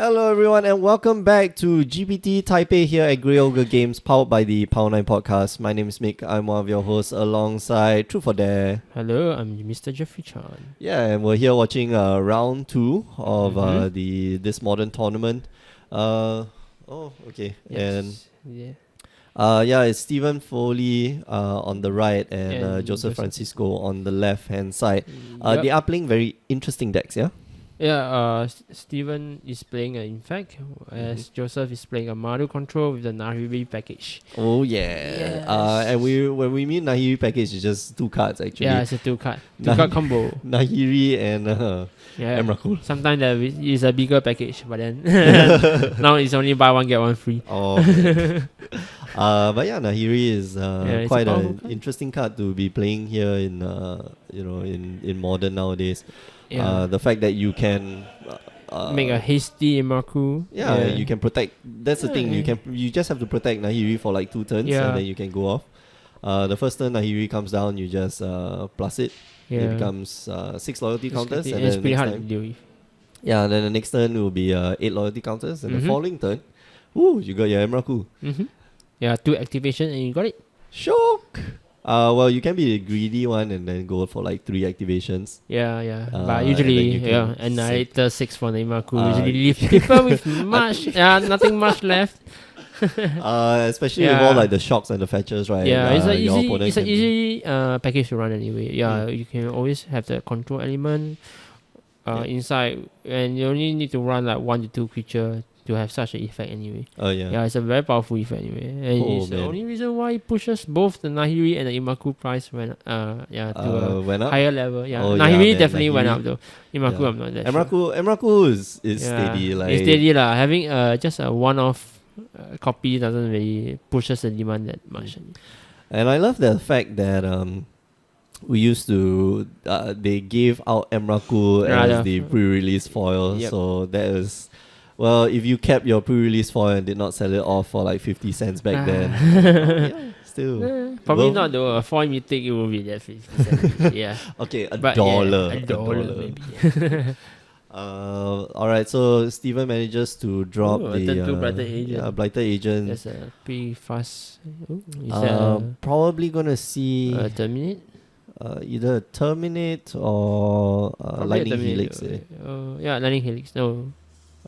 Hello everyone and welcome back to GPT Taipei here at Grey Ogre Games, powered by the Power 9 podcast. My name is Mick, I'm one of your hosts alongside Truth or Dare. Hello, I'm Mr. Jeffrey Chan. Yeah, and we're here watching round 2 of this modern tournament. Okay. Yes. It's Stephen Foley on the right and Joseph Francisco on the left hand side. They are playing very interesting decks, yeah? Yeah, Steven is playing an Infect, as Joseph is playing a Maru Control with the Nahiri package. Oh yeah. Yes. And when we mean Nahiri package, it's just 2 cards actually. Yeah, it's a 2-card. 2-card combo. Nahiri and Emrakul. Sometimes there is a bigger package, but then now it's only buy one, get one free. Oh, okay. But yeah, Nahiri is quite an interesting card to be playing here in in modern nowadays. Yeah. The fact that you can make a hasty Imaku. Yeah, you can protect. That's the thing. You just have to protect Nahiri for like 2 turns, and then you can go off. The first turn Nahiri comes down, you just plus it. Yeah. It becomes 6 loyalty counters, and it's then pretty hard to deal with. Yeah, and then the next turn will be 8 loyalty counters, and the following turn, you got your Emrakul. Yeah, 2 activation and you got it. Shock! Well, you can be a greedy one and then go for like 3 activations. Yeah. But usually, Annihilator 6 for Neymaku usually leave people with nothing much left. Especially with all like the shocks and the fetchers, right? Yeah, it's an easy package to run anyway. Yeah, you can always have the control element inside, and you only need to run like 1 to 2 creature to have such an effect anyway. Yeah, it's a very powerful effect anyway, and it's the only reason why it pushes both the Nahiri and the Imaku price to a higher level. Yeah, Nahiri definitely went up though. Imaku, I'm not that sure. Emrakul is steady. Like it's steady lah. Having just a one-off copy doesn't really pushes the demand that much. And I love the fact that we used to they gave out Emrakul as the pre-release foil, so that is. Well, if you kept your pre-release foil and did not sell it off for like 50 cents back then, still. Probably not though. A foil mythic, it will be that 50 cents. Yeah. Okay, $1. Yeah, $1 maybe. Alright, so Steven manages to drop the Blighted Agent. That's a pretty fast. Probably gonna see Terminate. Either Terminate or Lightning Helix. Lightning Helix. No.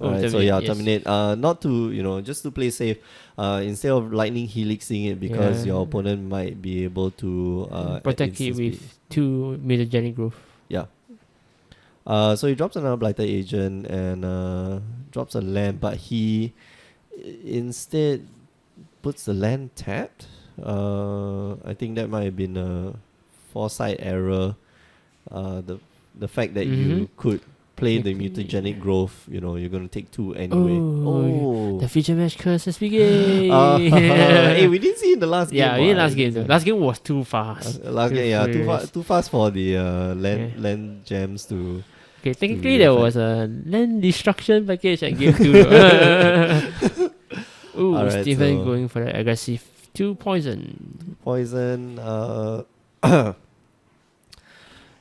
Alright, Terminate. Not to just to play safe. Instead of Lightning Helixing it because your opponent might be able to protect it with 2 mutagenic growth. Yeah. So he drops another Blighted Agent and drops a land, but he instead puts the land tapped. I think that might have been a foresight error. The fact that you could play the mutagenic growth, you're going to take 2 anyway. The feature match curse has begun. Hey, we didn't see in the last game. Yeah, we did last game. Last game was too fast. Too fast for the land gems to. Okay, technically there was a land destruction package at game 2. Steven going for the aggressive 2 poison.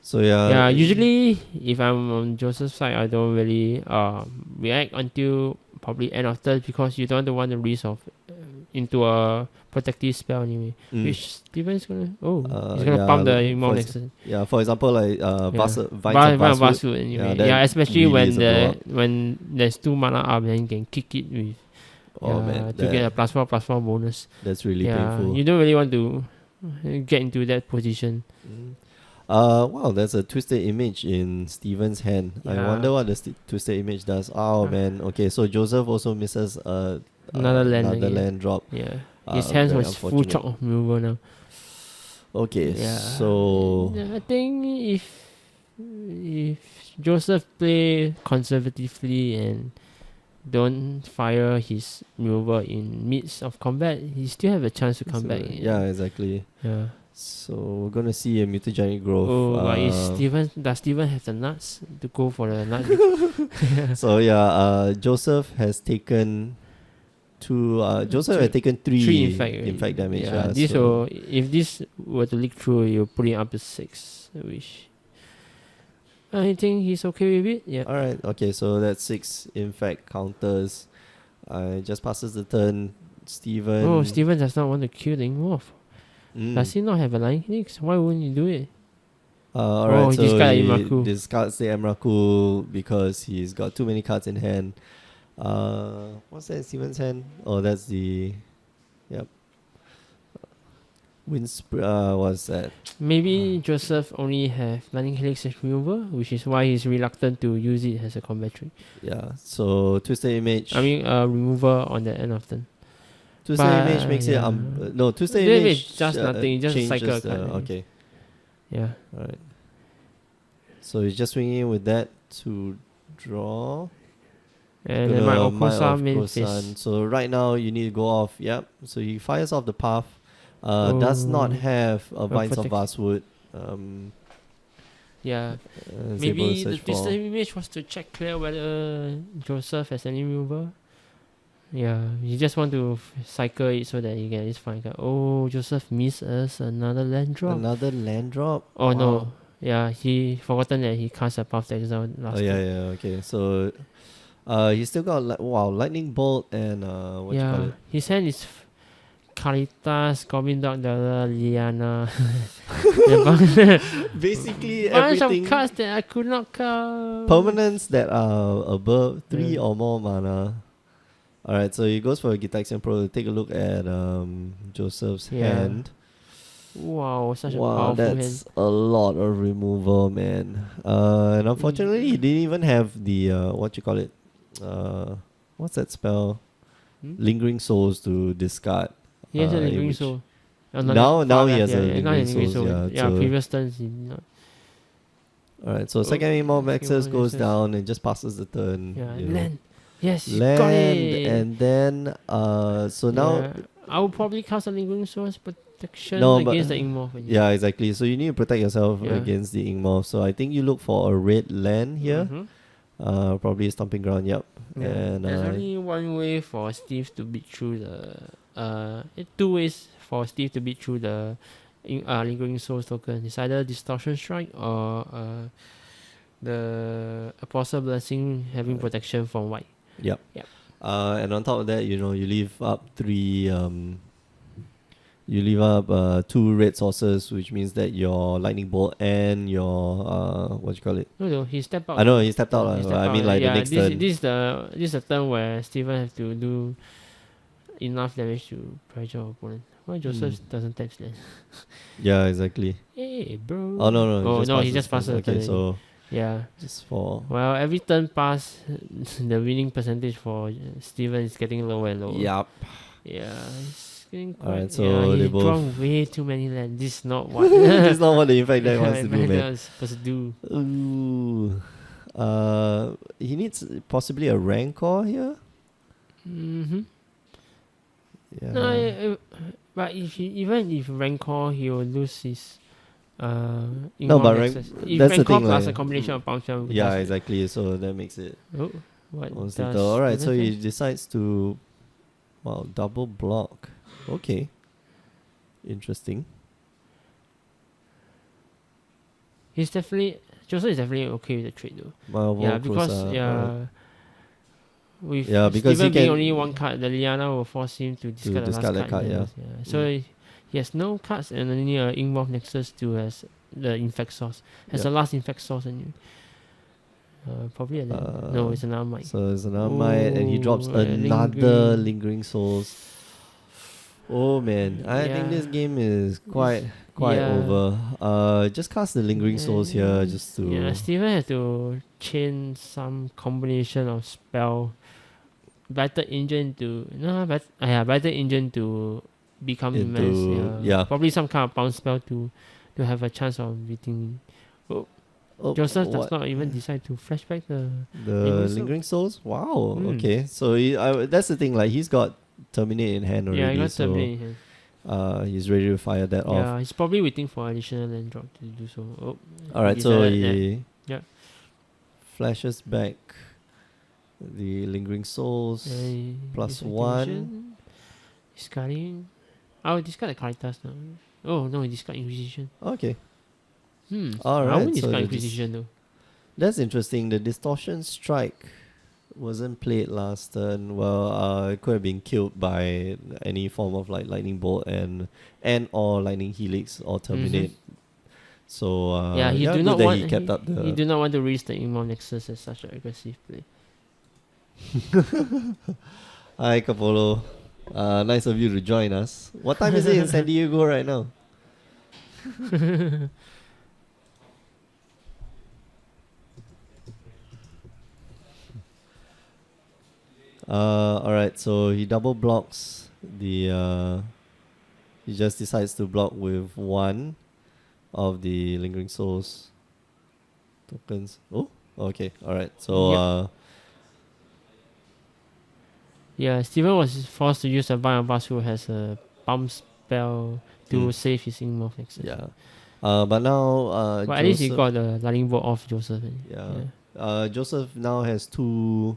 So yeah. Usually if I'm on Joseph's side, I don't really react until probably end of turn because you don't want the risk of into a protective spell anyway. Which Steven's gonna he's gonna pump the Immortal next turn. Yeah, for example like Vasu anyway. Especially really when there's 2 mana up, then you can kick it with to get a +4/+4 bonus. That's really painful. You don't really want to get into that position. Wow, there's a Twisted Image in Steven's hand. I wonder what the Twisted Image does. Oh man, okay, so Joseph also misses another land drop. Yeah, his hands was full chock of removal now. Okay, so I think if Joseph play conservatively and don't fire his removal in midst of combat, he still have a chance to come back. Yeah, exactly. Yeah. So we're gonna see a mutagenic growth. Does Steven have the nuts to go for the nuts? So Joseph has taken 2. Joseph has taken 3 infect damage. If this were to leak through, you put it up to 6, which I think he's okay with it. Yeah. Alright, okay, so that's 6 infect counters. Just passes the turn. Steven. Oh, Steven does not want to kill the Ingmorph. Does he not have a line Helix? Why wouldn't he do it? Alright, he so discarded he Imraku. discards the Emrakul because he's got too many cards in hand. What's that in Steven's hand? Oh, that's the... Yep. What's that? Maybe Joseph only have Lightning Helix as remover, which is why he's reluctant to use it as a combat trick. Yeah, so Twisted Image. I mean, remover on the end of turn. Twisted Image makes it... no, Twisted Image just nothing, just a cycle changes card. okay. Yeah. Alright. So he's just swinging with that to draw. And then my Might Okosa of main Kosan. face. So right now you need to go off. Yep. So he fires off the path. Does not have a Vines of Vastwood. Yeah. Able to Maybe the search for- Twisted Image was to check clear whether Joseph has any remover. Yeah, you just want to cycle it so that you get this fine card. Oh, Joseph misses another land drop. Another land drop. Oh Wow. no. Yeah, he forgotten that he cast a Path to Exile last Oh yeah, turn. yeah. Okay. So, he's still got lightning bolt and what you call it? His hand is Caritas, Goblin Dog, Liana. Basically Bunch everything. of cards that I could not cast. Permanents that are above 3 or more mana. Alright, so he goes for a Gitaxian Pro to take a look at Joseph's hand. Wow, such a Wow, powerful that's hand. a lot of removal, man. And unfortunately, he didn't even have the what you call it? What's that spell? Lingering Souls to discard. He has a in Lingering which- Soul. Now he has a not Lingering Souls. Yeah, so previous turns he did not. alright, so second Emo Maxus Emo goes Maxus. down and just passes the turn. Yeah, you know. land. Yes, you Land, got it. and then so now Yeah. I would probably cast a Lingering Soul's protection No, but- against the Ingmorph. yeah, exactly. So you need to protect yourself Yeah. against the Ingmorph. So I think you look for a red land here. Probably a Stomping Ground. Yep. Yeah. And There's only one way for Steve to beat through the two ways for Steve to beat through the Lingering Souls token. It's either Distortion Strike or the Apostle Blessing having protection from white. Yep. Yep. And on top of that, you leave up two red sources, which means that your Lightning Bolt and your what you call it? No, he stepped out. I know he stepped out. He stepped I mean, out. like Yeah, the next this turn. this is the turn where Steven has to do enough damage to pressure opponent. Why Joseph doesn't tap land? Yeah, exactly. Hey, bro. Oh no. Oh no, he just passes the Okay, turn. so Yeah. just for Well, every turn pass, the winning percentage for Steven is getting lower and lower. yep. Yeah, it's getting quite. Alright, so yeah, they he's both- drawn way too many lands. This is not what. This is not what the Infect deck wants to do, man. was supposed to do. Ooh. He needs possibly a Rancor here. Mm-hmm. Yeah. No, but even if Rancor, he will lose his. No, but If that's the Rancor thing, plus like- a combination of Puncture. Yeah, exactly. So that makes it Oh, what almost does lethal. Alright, so he Jonathan? decides to double block. Okay. Interesting. He's definitely Joseph is definitely okay with the trade though. Marvel Yeah, because Cruiser, with Yeah, because Steven he being can- only one card, the Liana will force him to discard the discard that last card, card. yeah. So he has no cards and only Ingmorph Nexus to has the Infect Source. Has Yeah. the last Infect Source and you. Probably a land. No, it's another mic. So it's another might, and he drops Ooh, another Lingering. Lingering Souls. Oh man, I think this Yeah. game is quite Yeah. over. Just cast the Lingering Souls here, just to Yeah, Steven had to chain some combination of spell. Battle Engine to Battle Engine to become Into- immense. yeah. Probably some kind of bounce spell to have a chance of beating. Oh, Joseph does what? not even decide to flashback the. The Lingering Souls. Lingering Souls. Wow. Mm. Okay, so that's the thing. Like he's got Terminate in hand already. Yeah, I got so Terminate in hand. he's ready to fire that off. Yeah, he's probably waiting for additional land drop to do so. Oh, All right, so decided that- he yeah. flashes back the Lingering Souls. plus one. Discarding. I will discard the Caritas now. Oh no, he discard Inquisition. Okay. I Alright, wouldn't so discard they Inquisition though. That's interesting. The distortion strike wasn't played last turn. Well, it could have been killed by any form of like lightning bolt and or lightning helix or terminate. So Yeah, he yeah, do good not that want he kept up he the. do not want to risk the Imam Nexus as such an aggressive play. Hi Capolo, nice of you to join us. What time is it in San Diego right now? All right. So he double blocks the. He just decides to block with one of the lingering souls tokens. Oh, okay. All right. So Yep. Yeah, Steven was forced to use a Bind of Blast who has a pump spell to save his Imam Nexus. yeah. But now But at least he Joseph. got the lightning bolt off Joseph. Yeah. Joseph now has two.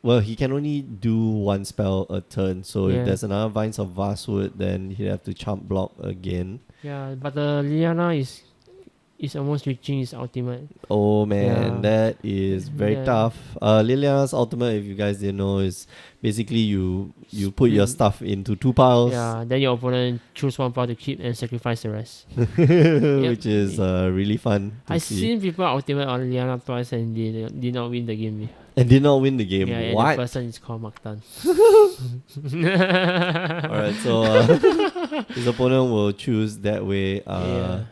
Well, he can only do one spell a turn. So if Yeah. there's another Vines of Vastwood, then he'd have to chump block again. Yeah, but the Liliana is almost reaching his ultimate. Oh man, Yeah. that is very Yeah. tough. Liliana's ultimate, if you guys didn't know, is basically you put your stuff into two piles. Yeah, then your opponent choose one pile to keep and sacrifice the rest. Which is really fun to I've see. seen people ultimate on Liliana twice and they did not win the game. And did not win the game. Yeah, and What? the person is called Maktan. Alright, so his opponent will choose that way. Yeah.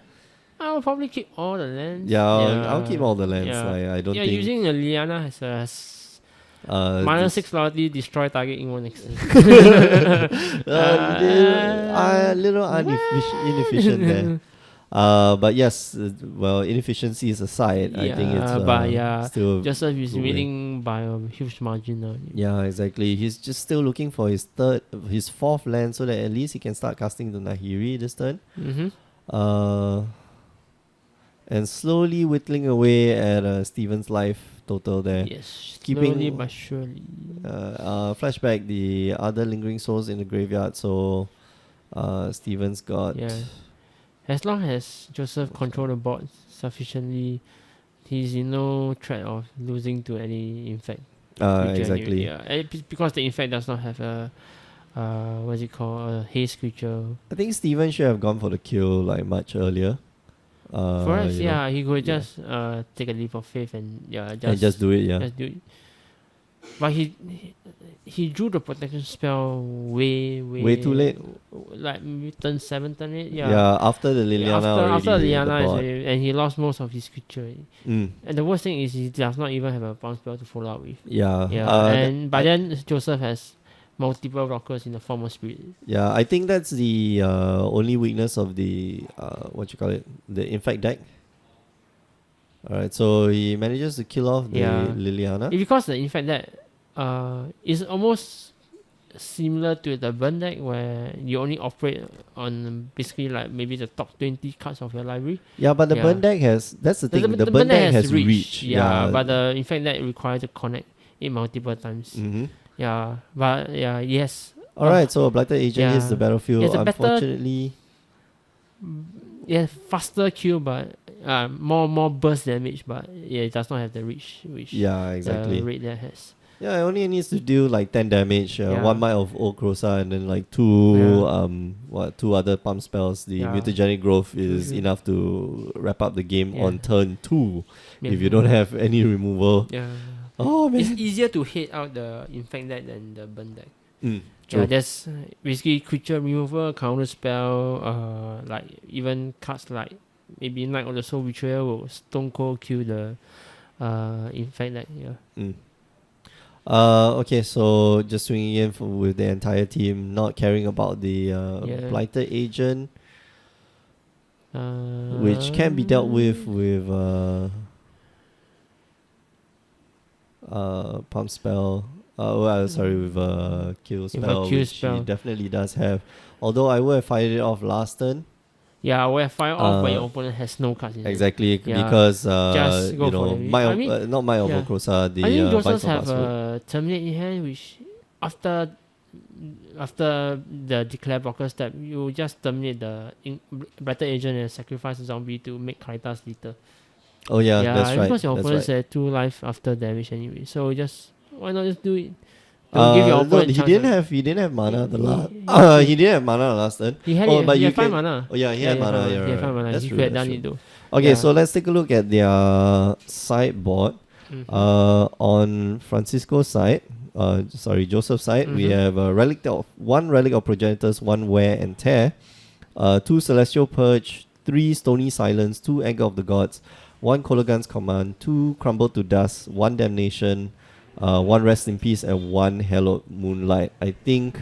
I'll probably keep all the lands. Yeah, I'll keep all the lands. Yeah. Like, I don't Yeah, think. using a Liana has a this- -6 loyalty, destroy target in one next. little inefficient there. But yes, well, inefficiencies aside, I think it's still Joseph is good way. winning by a huge margin now. Yeah, exactly. He's just still looking for his fourth land, so that at least he can start casting the Nahiri this turn. And slowly whittling away at Steven's life total there. Yes, Keeping- slowly but surely. Flashback the other lingering souls in the graveyard, so Steven's got. Yeah. As long as Joseph control the board sufficiently, he's in no threat of losing to any infect. creature Exactly. Yeah, because the infect does not have a what's it called, a haste creature. I think Steven should have gone for the kill like much earlier. Perhaps, you know. he could yeah. just take a leap of faith and And just do it, yeah. just do it. But he drew the protection spell way too late. Like maybe turn 7, turn 8. Yeah, after the Liliana After already hit the Liliana board. and he lost most of his creature. Mm. And the worst thing is he does not even have a bounce spell to follow up with. Yeah. Then Joseph has multiple rockers in the form of spirit. Yeah, I think that's the only weakness of the the infect deck. Alright, so he manages to kill off the Liliana. Because the infect deck is almost similar to the burn deck where you only operate on basically like maybe the top 20 cards of your library. Yeah, but the burn deck that's the thing. The burn deck has reach. Yeah, but the infect deck requires to connect it multiple times. Mm-hmm. Yeah, but yes. Alright, so a Blighted Agent hits the battlefield. It's a Unfortunately, faster kill, but more burst damage, but it does not have the reach which exactly. the raid that has. Yeah, it only needs to do like 10 damage, one might of Old Crosa, and then like two other pump spells. The Mutagenic Growth is enough to wrap up the game on turn 2 if you don't have any removal. Yeah. Oh man. It's easier to hit out the infect deck than the burn deck. True. Yeah, there's basically creature removal, counter spell, like even cards like maybe Knight of the Soul Betrayer will stone cold kill the infect deck. Okay, so just swinging in with the entire team, not caring about the Blighted Agent, which can be dealt with pump spell. With kill spell, which he definitely does have. Although I would have fired it off last turn. Yeah, I would have fired off when your opponent has no cards in exactly, it. because just go for not my Overcrosa, the I think Joseph Vice of have Vastwood. a Terminate in hand, which after the declare blocker step, you just terminate the Blighted Agent and sacrifice a zombie to make Kaitas later. Oh yeah, Yeah, that's right. because your That's opponent's right. at 2 life after damage anyway. So just why not just do it? Don't give your No, opponent chance. he didn't have mana the last. He, He didn't have mana the last turn. he had Oh, it. but He you had 5 can. mana. Oh yeah, he Yeah, had he had 5 mana. mana. You're He had 5 right. mana. That's He true. could have That's done true. it though. Okay, Yeah. so let's take a look at their sideboard. On Francisco's side, Joseph's side, we have a relic of progenitors, 1 wear and tear, 2 celestial purge, 3 stony silence, 2 anger of the gods, 1 Kologan's command, 2 crumble to dust, 1 damnation, 1 rest in peace, and 1 hallowed moonlight. I think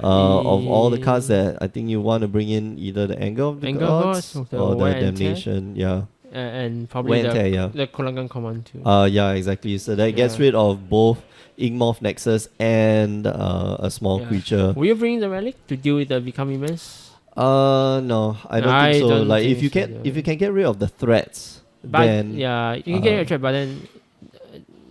of all the cards that I think you want to bring in, either the anger of the gods Gods, the or the wear and tear, damnation. Yeah. and probably Wear and tear, yeah. the Kolangan command too. Yeah, exactly. So that gets Yeah. rid of both Igmorph Nexus and a small Yeah. creature. Will you bring the relic to deal with the Become Immense? No, I don't think so. don't Like think if you so, can, yeah. if you can get rid of the threats, But then yeah, you can get rid of trap, but then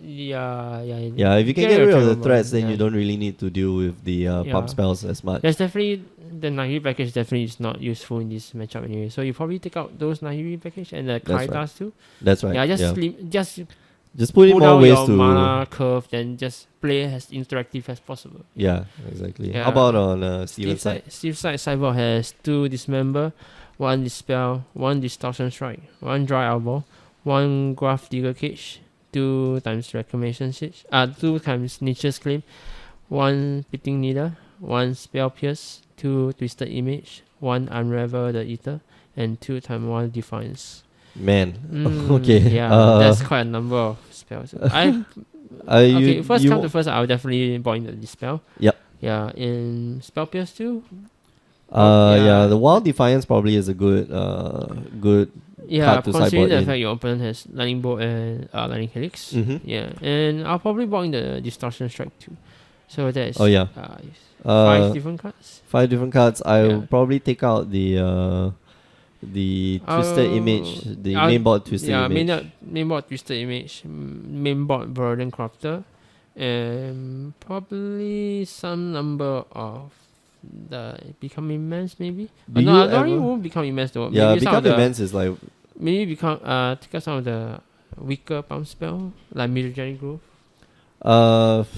yeah. yeah, if you can get rid of the threats, then yeah. you don't really need to deal with the pump spells as much. There's definitely the Nahiri package definitely is not useful in this matchup anyway. So you probably take out those Nahiri package and the That's Kaitas too. That's right. Yeah, just just put in pull more down ways your to. mana curve, then just play as interactive as possible. Yeah, exactly. Yeah. How about on Steven's side? Steve's side sideboard has 2 Dismember, 1 Dispel, 1 Distortion Strike, 1 Dry Elbow, 1 Graph Digger Cage, 2 times Reclamation Siege, 2 times Nature's Claim, 1 Pitting Needle, 1 Spell Pierce, 2 Twisted Image, 1 Unravel the Ether, and 2 times 1 Defiance. Man, okay. Yeah, that's quite a number of spells. Okay, first come to first, I'll definitely point the Dispel. Yep. Yeah, in Spell Pierce too. Yeah, the Wild Defiance probably is a good card to considering sideboard the in. fact your opponent has Lightning Bolt and Lightning Helix. Yeah, and I'll probably point the Distortion Strike too. So that's 5 different cards. 5 different cards. I Yeah. will probably take out the Twisted Image, the main board Twisted Image. Main board Twisted Image, main board Burden Crafter, and probably some number of the Become Immense maybe. Do No, you not really ever- won't Become Immense though. Yeah, Maybe some of Become the- Immense is like Maybe take out some of the weaker pump spell like Mutagenic Growth.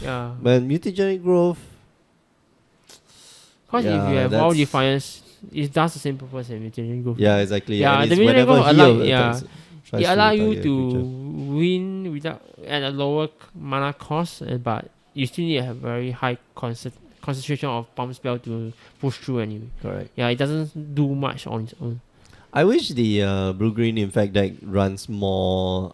Yeah. when Mutagenic Growth. Because if Yeah, you have Wild that's- Defiance, it does the same purpose as Mutagenic Growth. Yeah, exactly. Yeah, and the it's Mutagenic whenever Growth he allow attacks, tries it to allow you target a to creature. win without at a lower mana cost, but you still need to have very high concentration of pump spell to push through anyway. Correct. Yeah, it doesn't do much on its own. I wish the blue green infect deck runs more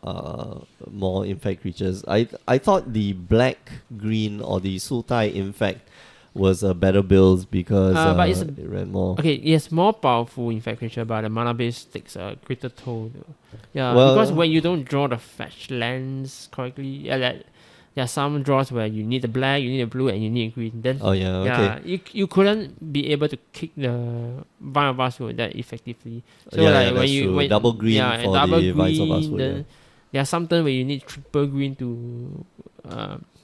infect creatures. I thought the black green or the Sultai infect was a better build because but it's it ran more. Okay, yes, more powerful infect creature, but the mana base takes a greater toll though. Yeah, Well- because when you don't draw the fetch lands correctly, there are some draws where you need a black, you need a blue, and you need a green. Then Oh yeah, okay. you couldn't be able to kick the Vine of Vastwood that effectively. So Yeah, like that's when you true. when Double green yeah, for double the Vines of green, Vastwood, then yeah. there are some turns where you need triple green to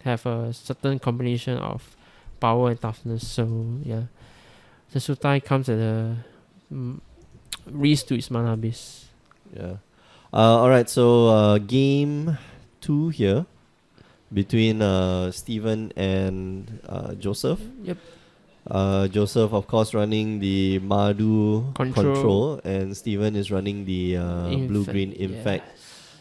have a certain combination of power and toughness. So yeah, the Sultai comes at a risk to its mana base. Yeah. Alright, so game 2 here between Steven and Joseph. Yep. Joseph, of course, running the Mardu Control. control, and Steven is running the blue-green Infect.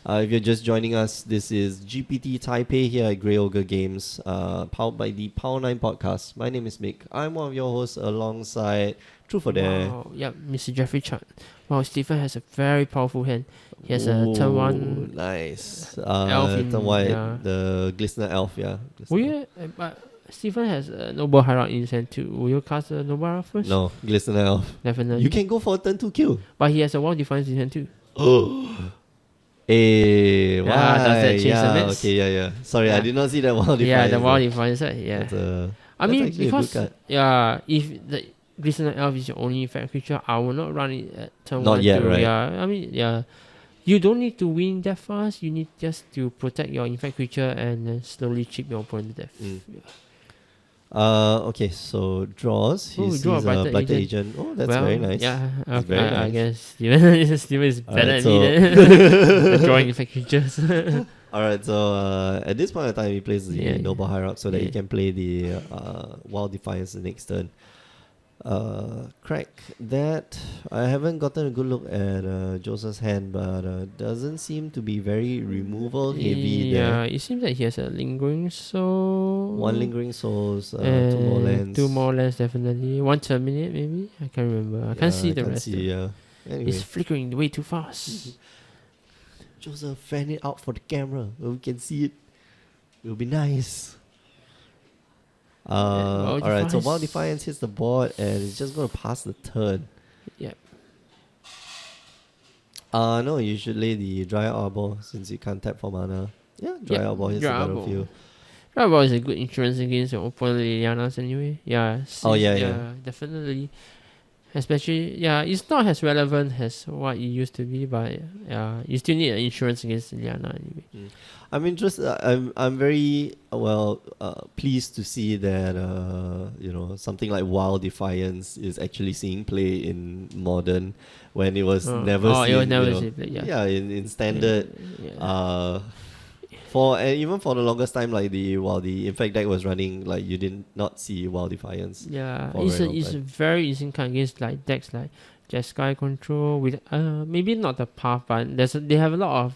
If you're just joining us, this is GPT Taipei here at Grey Ogre Games, powered by the Power 9 podcast. My name is Mick. I'm one of your hosts alongside Truth or Dare. Wow. Yep, Mr. Jeffrey Chan. Wow, Stephen has a very powerful hand. He has a turn 1 Nice. elf in, Turn 1, yeah. the Glistener Elf, yeah. Will you, but Stephen has a Noble Hierarch in his hand too. Will you cast a Noble Hierarch first? No, Glistener Elf. Definitely. You can go for a turn 2 kill. But he has a Wild Defiance in hand too. Hey, why? does that change the yeah, mix? okay, yeah. Sorry, I Yeah. did not see that Wild Defiance. Yeah, the Wild Defiance, right? Yeah. I that's mean, actually a good because card. if the Glistener Elf is your only effect creature, I will not run it at turn Not 1. yet, right? Yeah, I mean, yeah. You don't need to win that fast. You need just to protect your infect creature and then slowly chip your opponent to death. Mm. Yeah. Okay, so draws. He Oh, sees draw a a blighted blighted agent. agent. Oh, that's Well, very nice. yeah, That's very I nice. guess Steven is better Alright, than me so then. Drawing effect creatures. alright, so at this point in time, he plays the Yeah, Noble Hierarch so that he yeah. can play the Wild Defiance the next turn. Crack that. I haven't gotten a good look at Joseph's hand, but doesn't seem to be very removal heavy Yeah, there. it seems like he has a lingering soul. One lingering souls, two more and lands. two more lands definitely. One terminate maybe. I can't remember. I can't see the rest. Yeah. Anyway, It's flickering way too fast. Joseph, fan it out for the camera. We can see it. It'll be nice. Wild Alright, so Defiance. Wild Defiance hits the board and it's just gonna pass the turn. Yep. No, you should lay the Dry Arbor since you can't tap for mana. Yeah, Dry Arbor hits the Dry Arbor. battlefield. Drybar is a good insurance against your opponent Lilianas anyway. Yeah. Yeah. Definitely. Especially, yeah, it's not as relevant as what it used to be, but yeah, you still need an insurance against Liliana anyway. I'm interested. I'm very pleased to see that something like Wild Defiance is actually seeing play in modern when it was never seen. It was never you know, seen play, yeah. Yeah, in standard. Yeah. And even for the longest time, like while the Infect deck was running, like you did not see Wild Defiance. Yeah, for a it's very a long it's a time. very easy card against like decks like Jeskai Control with maybe not the path, but they have a lot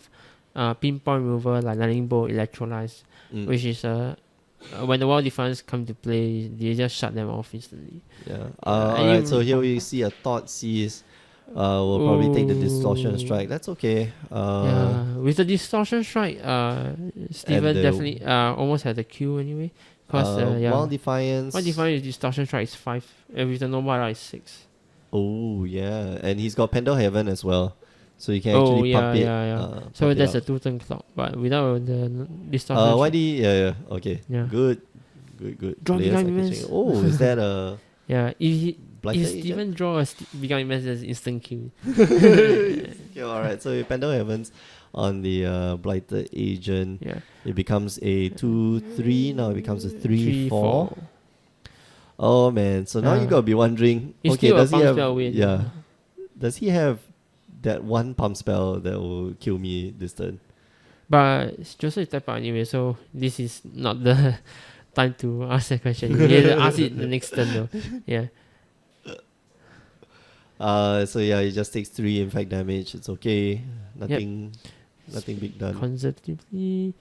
of pinpoint removal like Lightning Bolt, Electrolyze, which is when the Wild Defense come to play, they just shut them off instantly. Yeah. Yeah, Alright, so here we see a Thought Seize. We'll probably take the Distortion Strike. That's okay. Yeah, with the Distortion Strike, Steven the- definitely almost had the Q anyway. Because Wild Defiance. Wild Defiance Distortion Strike is 5, and with the Nova is 6. Oh yeah, and he's got Pendle Heaven as well, so you can actually pump it. So pump it that's up. a 2-turn clock, but without the Distortion Why Strike. do you, okay. Yeah. Good. Draw Players behind are immense. catching- Oh, is that a Yeah, if Blighted Steven draw a Become Immense as instant kill. Yeah, alright. So with Pendle Heavens on the Blighted Agent, Yeah. it becomes a 2/3. Now it becomes a 3/4. 3/4. Oh man! So now you gotta be wondering. It's Okay, still a does he pump have? spell away, Yeah. Does he have that one pump spell that will kill me this turn? But Joseph is type out anyway, so this is not the time to ask that question. You have to ask it the next turn though. Yeah. So yeah, he just takes 3 impact damage. It's okay. Nothing big done. Conservatively.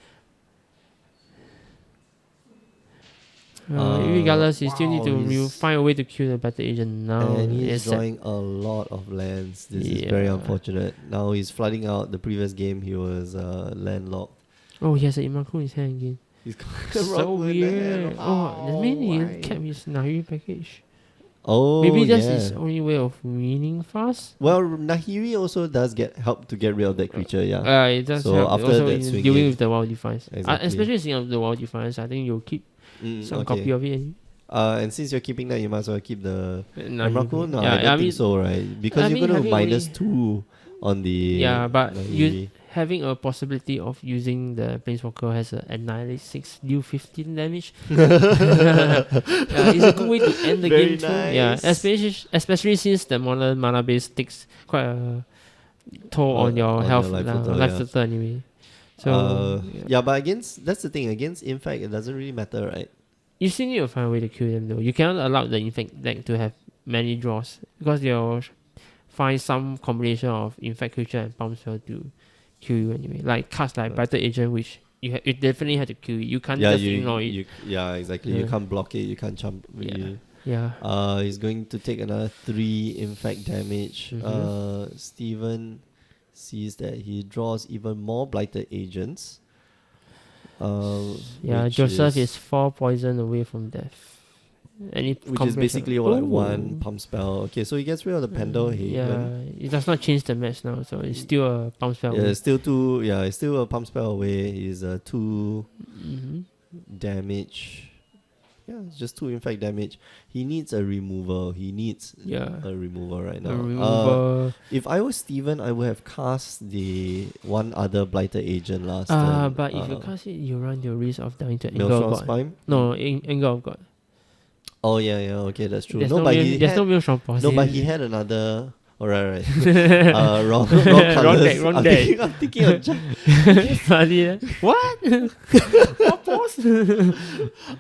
Regardless, you still need to find a way to kill the battle agent now. And he's It's sad. drawing a lot of lands. This is very Yeah. unfortunate. Now he's flooding out. The previous game he was landlocked. Oh, he has an Imaku in his hand again. He's got So Rockwood in the hand. weird. Oh, that means why? he kept his Nahiri package. Oh, Maybe that's yeah. his only way of winning fast. Well, Nahiri also does help to get rid of that creature. Yeah. It does So help after also that in swing dealing in- with the wild defiance. Exactly. Especially seeing of the wild defiance, I think you'll keep some copy of it. And since you're keeping that, you might as well keep the Emrakul? No, Yeah, I don't think so, right? Because you're going to having -2 on the. Yeah, but Nahiri. having a possibility of using the Planeswalker has a Annihilate 6, deal 15 damage. It's a good way to end the Very game too. Yeah, nice. especially since the modern mana base takes quite a toll on your on health, your life life total, total anyway. So but that's the thing. Against Infect, it doesn't really matter, right? you still need to find a way to kill them though. You cannot allow the Infect deck to have many draws because you'll find some combination of Infect creature and pump spell to kill you anyway. Like cards like Battle Agent, which you definitely have to kill it. You can't just ignore it. Exactly. Yeah. You can't block it. You can't jump. Yeah. He's going to take another 3 impact damage. Steven sees that he draws even more Blighted Agents. Joseph is 4 poison away from death. Which is basically like 1 pump spell. Okay, so he gets rid of the Pendle Haven. It does not change the match now, so it's still a pump spell. Yeah, it's still 2. Yeah, it's still a pump spell away. He's 2 damage. Yeah, it's just 2 impact damage. He needs a removal. He needs a removal right now. If I was Steven, I would have cast the one other Blighted Agent last turn. But if you cast it, you run the risk of dying to Anger of Maelstrom God. Spine? No, Anger of God. Oh yeah. Okay, that's true. There's No, no but real, he there's had no real strong boss. no, but he had another. All right. Wrong Wrong colors. deck, wrong I'm deck. thinking, I'm thinking of Bloody hell. What? What boss?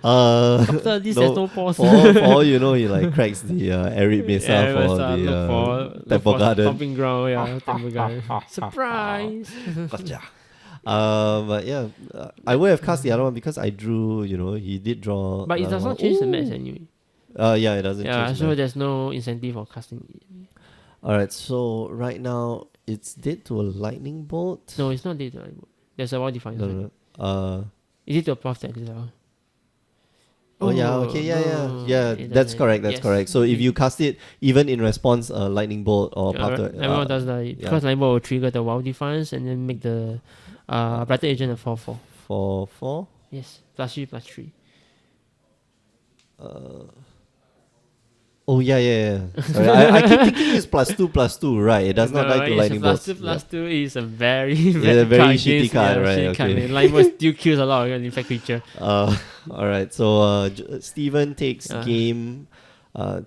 After this, there's no boss. for all you know, he like cracks the arid mesa Yeah, for look the Temple for Garden. stomping ground. Yeah, temple garden. Surprise. Gotcha. But yeah, I would have cast the other one because I drew. You know, he did draw. But it does not change the match anyway. Yeah, it doesn't Yeah, change. so there's no incentive for casting it. All right, so right now it's dead to a lightning bolt. No, it's not dead to lightning bolt. There's a well defined. No. Is it to a buff that is Oh yeah, okay, yeah. That's correct. That's Yes. correct. So if you cast it, even in response, lightning bolt or path to, everyone does that because lightning bolt will trigger the wild defiance and then make the Blighted Agent a 4/4. for 4. Yes, +3/+3. Oh yeah. Sorry, I keep thinking it's +2/+2, right? It does not die to lightning bolt. +2/+2 is a very a very shitty against, card, right? shitty card. Okay. Lightning bolt still kills a lot of infect creature. All right. So Steven takes game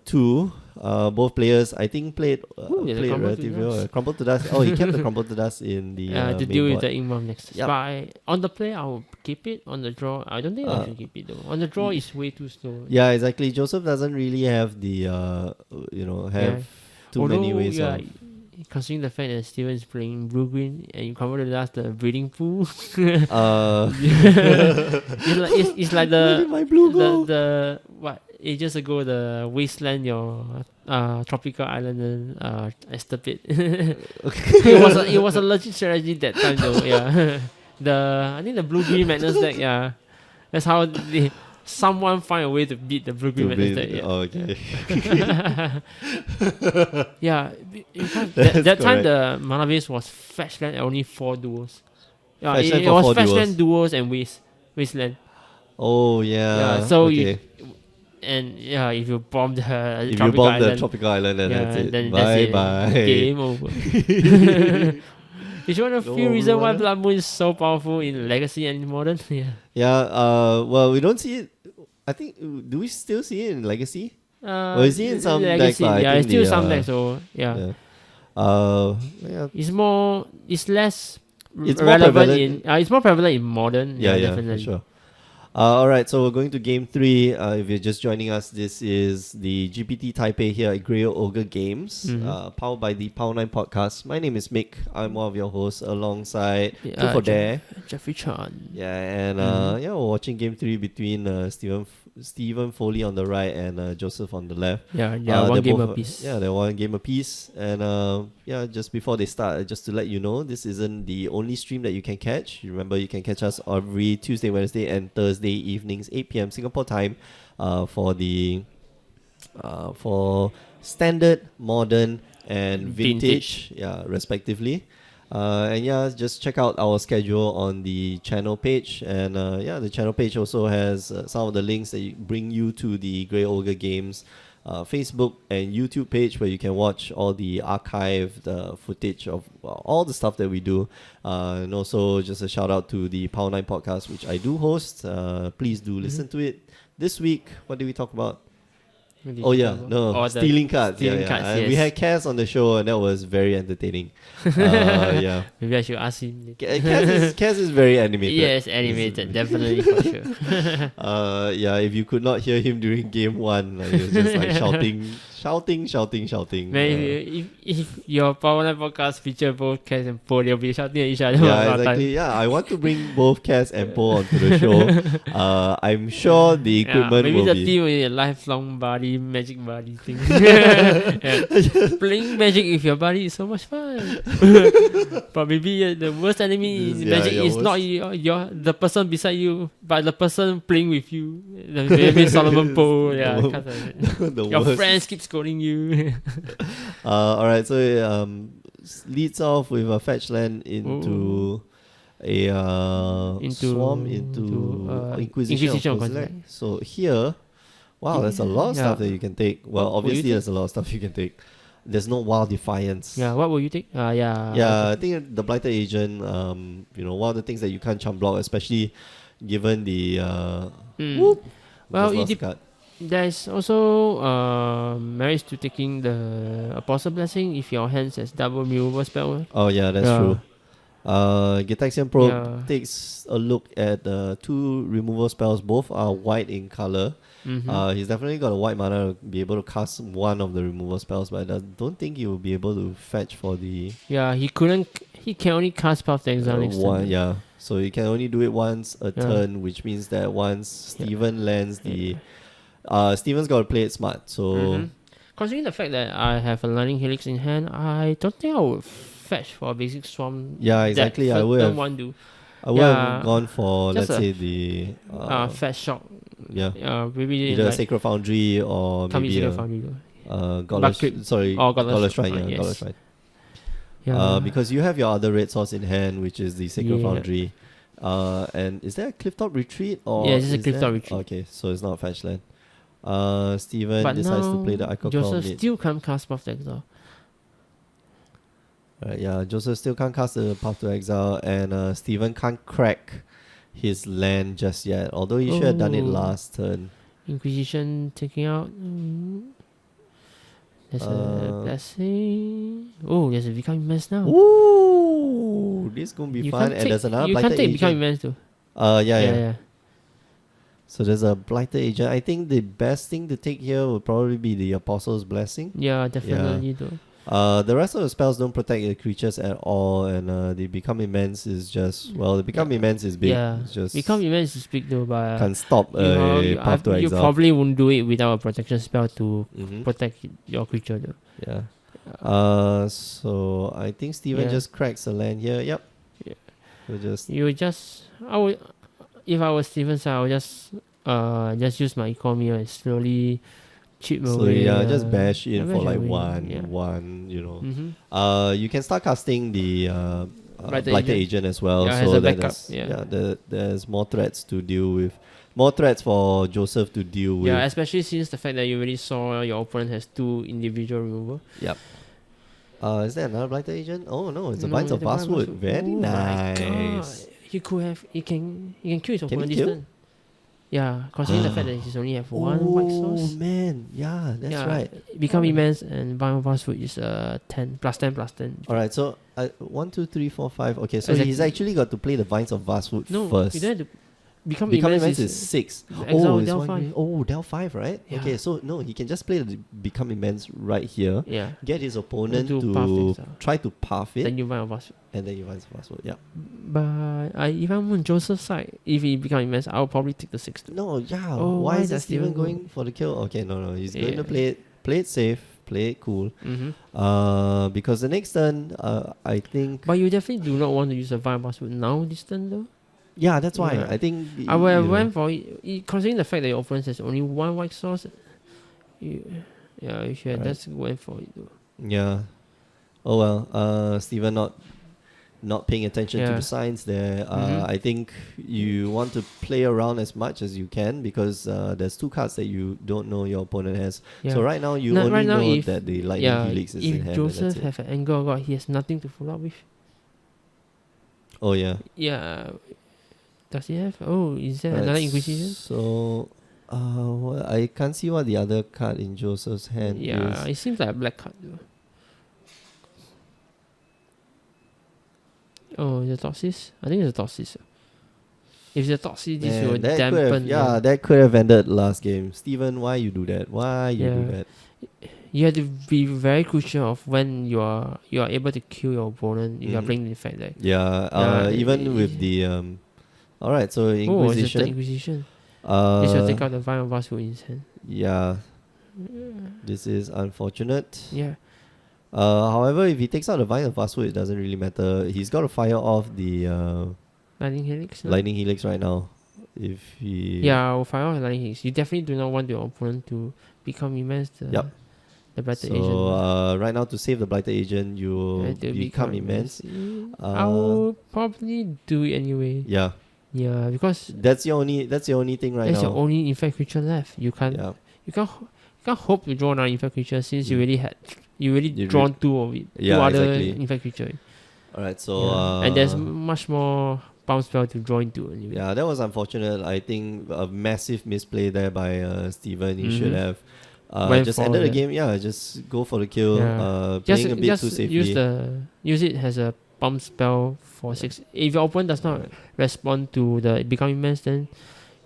2. Both players, I think, played there's a crumble to relatively dust. well. Crumble to dust. Oh, he kept the crumble to dust in the to main deal with board. the ink bomb next. Yep. But on the play, I will keep it. On the draw, I don't think I should keep it though. On the draw, it's way too slow. Yeah, exactly. Joseph doesn't really have the too many Although, ways of. considering the fact that Steven is playing blue green and you crumble to dust the breeding pool, it's like Where did my blue go? the what ages ago the wasteland your tropical island and Estepit. it was a legit strategy that time though. Yeah, I think the blue green madness deck. Yeah, that's how someone find a way to beat the blue green madness deck. Yeah. Oh, okay. Yeah, that time the mana base was fetch land and only 4 duos. Yeah, Fetch land it for was 4 fetch duos. land duos and wasteland. Oh yeah. So okay. if you bomb the If you tropical bomb the island, tropical island, then that's it. then Bye that's bye. it. Game over. It's one of the few reasons why Blood Moon is so powerful in Legacy and in Modern. Yeah. Yeah. Well, we don't see it. I think. Do we still see it in Legacy? Well, is it in some decks? Legacy, I it's think still some decks. So yeah. Yeah. It's less It's more relevant prevalent. it's more prevalent in Modern. Yeah, definitely. for sure. All right, so we're going to game 3. If you're just joining us, this is the GPT Taipei here at Grey Ogre Games, powered by the Power 9 podcast. My name is Mick. I'm one of your hosts alongside Two for Dare. Jeffrey Chan. Yeah, and we're watching game 3 between Stephen Foley on the right and Joseph on the left. Yeah, They're one game both, apiece. Yeah, they're one game apiece. And just before they start, just to let you know, this isn't the only stream that you can catch. You remember, you can catch us every Tuesday, Wednesday, and Thursday evenings, 8 p.m. Singapore time, for standard, modern, and vintage, respectively. Just check out our schedule on the channel page, and the channel page also has some of the links that bring you to the Grey Ogre Games Facebook and YouTube page, where you can watch all the archived footage of all the stuff that we do, and also just a shout out to the Power 9 podcast, which I do host. Please do listen to it. This week, what did we talk about? Stealing cards. Stealing cards, yes. We had Cass on the show, and that was very entertaining. Yeah. Maybe I should ask him. Cass is very animated. Yes, animated, definitely for sure. If you could not hear him during game 1, he was just like shouting. Maybe if your Power 9 podcast feature both Cass and Paul, they'll be shouting at each other. Yeah, exactly. Yeah, I want to bring both Cass and Paul onto the show. I'm sure the equipment maybe will the be... team will be a lifelong buddy, magic buddy thing. Playing magic with your buddy is so much fun. But maybe the worst enemy in magic is not the person beside you, but the person playing with you. Maybe Solomon Poe. Yeah, your worst. friends keep scolding you. Alright, so leads off with a fetch land into a swarm into Inquisition of Kozilek. So here, wow, there's a lot of stuff that you can take. Well, obviously there's a lot of stuff you can take. There's no Wild Defiance. Yeah, what will you take? I think the Blighted Agent, one of the things that you can't chump block, especially given the Well, There's also merits to taking the Apostle Blessing if your hands has double removal spell. Oh yeah, that's true. Gitaxian Probe Yeah. takes a look at the two removal spells. Both are white in color. He's definitely got a white mana to be able to cast one of the removal spells, but I don't think he will be able to fetch for the Yeah, he couldn't. He can only cast Path to Exile next one. turn. Yeah, so he can only do it once a turn, which means that once Steven lands the, Steven's got to play it smart. So considering the fact that I have a Lightning Helix in hand, I don't think I would fetch for a basic Swarm. yeah, exactly. I would have. One do. I would have gone for, let's just say, the Fetch Shock. yeah, Maybe either like Sacred Foundry or can't be maybe Sacred a Foundry though. Godless, sorry, Godless Shrine, yes. Godless Shrine. Yeah. Because you have your other red source in hand, which is the Sacred Yeah. Foundry. And is there a Clifftop Retreat or? Yeah, it's a is Clifftop there? Retreat. Okay, so it's not fetch land. Steven But decides now to play the Icon Joseph mid. still can't cast Path to Exile. Right, yeah, Joseph still can't cast the Path to Exile, and Steven can't crack his land just yet. Although he should have done it last turn. Inquisition taking out. There's a blessing. Oh, there's a Becoming Immense now. Ooh, this is gonna be fun. And there's another You Blighted can't take Agent. Becoming Immense too. Yeah. So there's a Blighted Agent. I think the best thing to take here would probably be the Apostle's Blessing. Yeah, definitely though. The rest of the spells don't protect the creatures at all, and the Become Immense is just, well, the Become Immense is big. Yeah, It's just Become Immense is big though, but can't stop Path to you Exile. probably won't do it without a protection spell to Mhm. protect your creature though. Yeah. So I think Steven just cracks a land here. Yep. Yeah. We'll If I was Steven, I would just use my economy and slowly chip away. just bash in for like away. one, you know. Mm-hmm. You can start casting the Blighted Blighted Agent as well. Yeah, as so a backup. there's more threats to deal with. More threats for Joseph to deal with. Yeah, especially since the fact that you already saw your opponent has 2 individual removal. Yep. Is there another Blighted Agent? Oh no, it's the No, Binds of the Binds of Basswood. Basswood. Very Oh my nice. God. He can kill his Can opponent he this kill? turn. Yeah, considering the fact that he only have one white Oh source. man, yeah, that's right. Become Immense and Bind of Basswood is 10 plus 10 plus 10. Alright, so 1, 2, 3, 4, 5. Okay, so Exactly. he's actually got to play the Vines of Vastwood No, first. you don't have to. Become Immense Immense is 6. Exile it's Del 1 5. green. Oh, Del 5, right? Yeah. Okay, so no, he can just play the Become Immense right here. Yeah. Get his opponent To to path Exile. try to path it, Then you Bind of Basswood. and then you Vines of Vastwood. Yeah. But if I'm on Joseph's side, if he become Immense, I'll probably take the 6 too. No, yeah. Oh, why why is does Steven Steven go? going for the kill? Okay, no. He's going Yeah. to play it safe, play it cool. Mm-hmm. Because the next turn, I think. But you definitely do not want to use a Bind of Basswood now this turn though. Yeah, that's why Yeah. I think. I would have went for it, considering the fact that your opponent has only one white source. You should have just went for it though. Yeah. Oh well. Steven not paying attention to Yeah. the signs there. Mhm. I think you want to play around as much as you can because there's 2 cards that you don't know your opponent has. Yeah. So right now you No, only right now know if- that the Lightning Helix is in if hand. Joseph and that's it. have an Anger of God, he has nothing to follow up with. Oh yeah. Yeah. Does he have? Oh, is there another Right, Inquisition? So I can't see what the other card in Joseph's hand Yeah, is. it seems like a black card though. Oh, the Toxis? I think it's a Toxis. If it's a Toxis, this Man, will that could have, dampen. that could have ended last game. Steven, why you do that? Why you do Yeah. that? You have to be very crucial of when you are able to kill your opponent if you are Mhm. playing the fact that. Yeah, even with the alright, so Oh, it's Inquisition. the Inquisition. This will take Uh out the Vine of Basswood in his hand. yeah. This is unfortunate. Yeah. However, if he takes out the Vine of Basswood, it doesn't really matter. He's got to fire off the Lightning Helix. No? Lightning Helix right now. If he Yeah, I'll fire off the Lightning Helix. You definitely do not want your opponent to become immense. Yep. The Blighted So Agent. right now to save the Blighted Agent, you And to become immense. I'll probably do it anyway. Yeah, Yeah, because that's your only thing right that's now. your only infect creature left. You can't hope to draw another infect creature since you already drawn 2 of it. Yeah, 2 other exactly. infect creature. Alright, so Yeah. And there's much more bounce spell to draw into. Anyway. Yeah, that was unfortunate. I think a massive misplay there by Steven. He should have Went just for ended the the- game. Yeah, just go for the kill. Yeah. Playing a bit just too safely. use it as a pump spell for 6. If your opponent does not respond to the becoming mess, then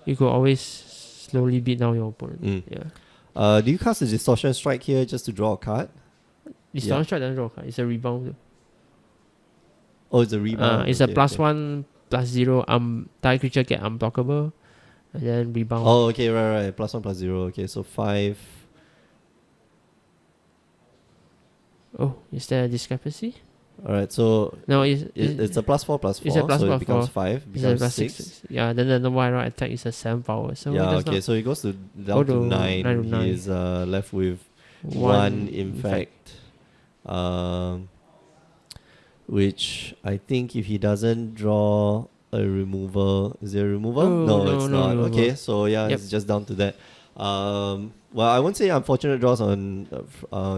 you could always slowly beat down your opponent. Mm. Yeah. Do you cast a Distortion Strike here just to draw a card? Distortion Strike doesn't draw a card. It's a rebound. Oh, it's a rebound. It's okay, a plus okay. 1 plus 0. Die creature get unblockable, and then rebound. Oh, okay, right. +1 +0. Okay, so 5. Oh, is there a discrepancy? Alright, so No, it's a +4 +4. it's a plus so four, it becomes 4. 5. It's a Becomes plus 6. 6. Yeah, then the right attack is a 7 power. So Yeah, that's okay, not so it goes to Go down to to 9. 9 to 9. He's left with one 1 infect. Which I think if he doesn't draw a removal, is there a removal? Oh, no, it's no not. removal. Okay, so yeah, Yep. it's just down to that. Well, I won't say unfortunate draws on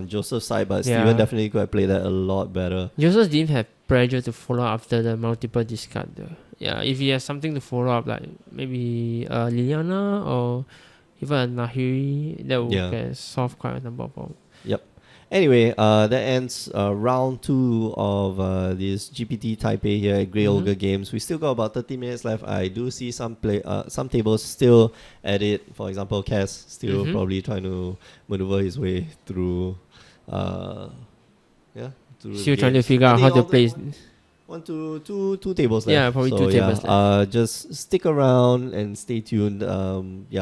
Joseph's side, but Yeah. Steven definitely could have played that a lot better. Joseph didn't have pressure to follow up after the multiple discard though. Yeah, if he has something to follow up, like maybe Liliana or even a Nahiri, that would Yeah. can solve quite a number of problems. Anyway, that ends round 2 of this GPT Taipei here at Grey Ogre Games. We still got about 30 minutes left. I do see some tables still at it. For example, Cass still probably trying to maneuver his way through. Through Still the trying to games. figure I out think how to all the- play. Two tables left. Yeah, probably so, two tables just stick around and stay tuned.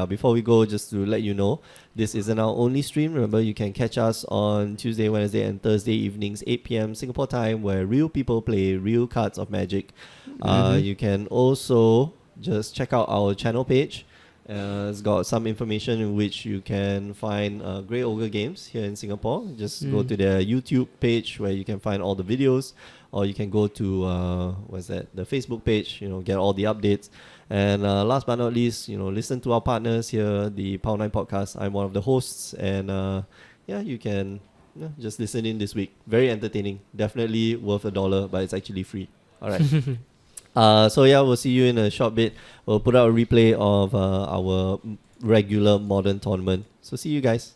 Before we go, just to let you know, this isn't our only stream. Remember, you can catch us on Tuesday, Wednesday, and Thursday evenings, 8 p.m. Singapore time, where real people play real cards of Magic. You can also just check out our channel page. It's got some information in which you can find Grey Ogre Games here in Singapore. Just go to their YouTube page where you can find all the videos, or you can go to the Facebook page. Get all the updates. And last but not least, listen to our partners here, the Power 9 Podcast. I'm one of the hosts, and you can just listen in this week. Very entertaining. Definitely worth $1, but it's actually free. All right. We'll see you in a short bit. We'll put out a replay of our regular modern tournament. So see you guys.